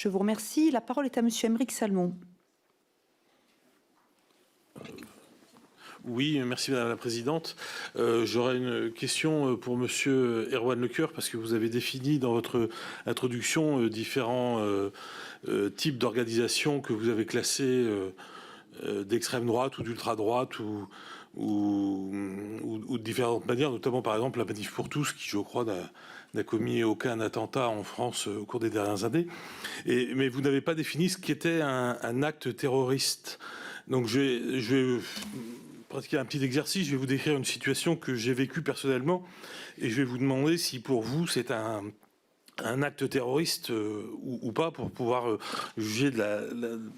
Je vous remercie. La parole est à Monsieur Aymeric Salmon. Oui, merci Madame la Présidente. J'aurais une question pour Monsieur Erwan Lecoeur, parce que vous avez défini dans votre introduction différents types d'organisations que vous avez classées d'extrême droite ou d'ultra droite ou de différentes manières, notamment par exemple la Manif pour tous, qui je crois n'a commis aucun attentat en France au cours des dernières années. Mais vous n'avez pas défini ce qu'était un acte terroriste. Donc je vais pratiquer un petit exercice, je vais vous décrire une situation que j'ai vécue personnellement et je vais vous demander si pour vous c'est un acte terroriste ou pas, pour pouvoir juger de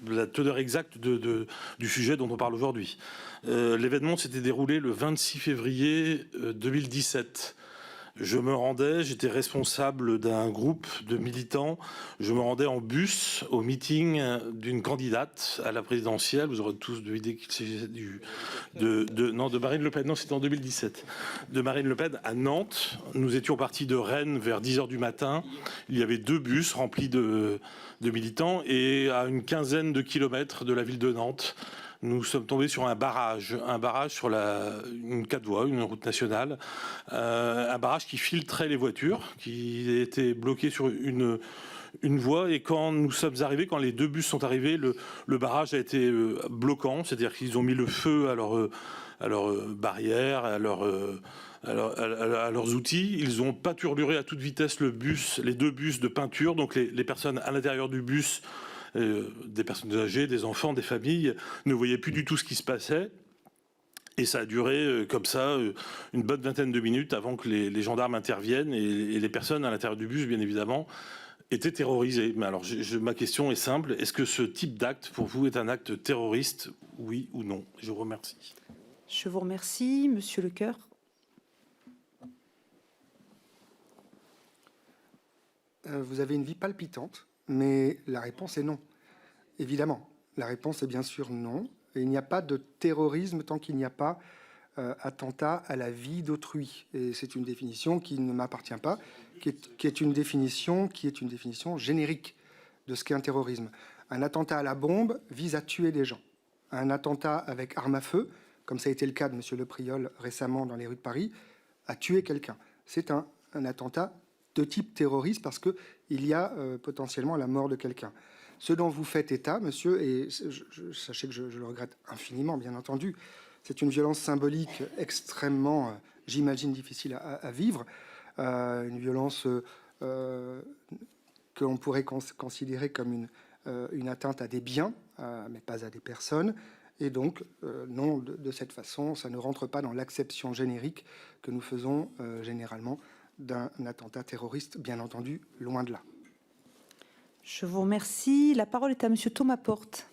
la teneur exacte du sujet dont on parle aujourd'hui. L'événement s'était déroulé le 26 février 2017. Je me rendais, j'étais responsable d'un groupe de militants, je me rendais en bus au meeting d'une candidate à la présidentielle. Vous aurez tous deviné qu'il s'agissait de Marine Le Pen. Non, c'était en 2017. De Marine Le Pen à Nantes. Nous étions partis de Rennes vers 10h du matin. Il y avait 2 bus remplis de militants et à une quinzaine de kilomètres de la ville de Nantes, nous sommes tombés sur un barrage sur une 4 voies, une route nationale, un barrage qui filtrait les voitures, qui était bloqué sur une voie. Et quand nous sommes arrivés, quand les 2 bus sont arrivés, le barrage a été bloquant, c'est-à-dire qu'ils ont mis le feu à leurs barrières, à leurs outils. Ils ont peinturluré à toute vitesse les 2 bus de peinture, donc les personnes à l'intérieur du bus, des personnes âgées, des enfants, des familles, ne voyaient plus du tout ce qui se passait. Et ça a duré comme ça une bonne vingtaine de minutes avant que les gendarmes interviennent et les personnes à l'intérieur du bus, bien évidemment, étaient terrorisées. Mais alors, ma question est simple. Est-ce que ce type d'acte, pour vous, est un acte terroriste, oui ou non? Je vous remercie. Je vous remercie. Monsieur Lecoeur. Vous avez une vie palpitante, mais la réponse est non. Évidemment, la réponse est bien sûr non. Et il n'y a pas de terrorisme tant qu'il n'y a pas attentat à la vie d'autrui. Et c'est une définition qui ne m'appartient pas, qui est une définition générique de ce qu'est un terrorisme. Un attentat à la bombe vise à tuer des gens. Un attentat avec arme à feu, comme ça a été le cas de M. Le Priol récemment dans les rues de Paris, a tué quelqu'un. C'est un attentat de type terroriste parce qu'il y a potentiellement la mort de quelqu'un. Ce dont vous faites état, monsieur, et sachez que je le regrette infiniment, bien entendu, c'est une violence symbolique extrêmement, j'imagine, difficile à vivre, une violence que l'on pourrait considérer comme une atteinte à des biens, mais pas à des personnes. Et donc, non, de cette façon, ça ne rentre pas dans l'acception générique que nous faisons généralement d'un attentat terroriste, bien entendu, loin de là. Je vous remercie. La parole est à Monsieur Thomas Porte.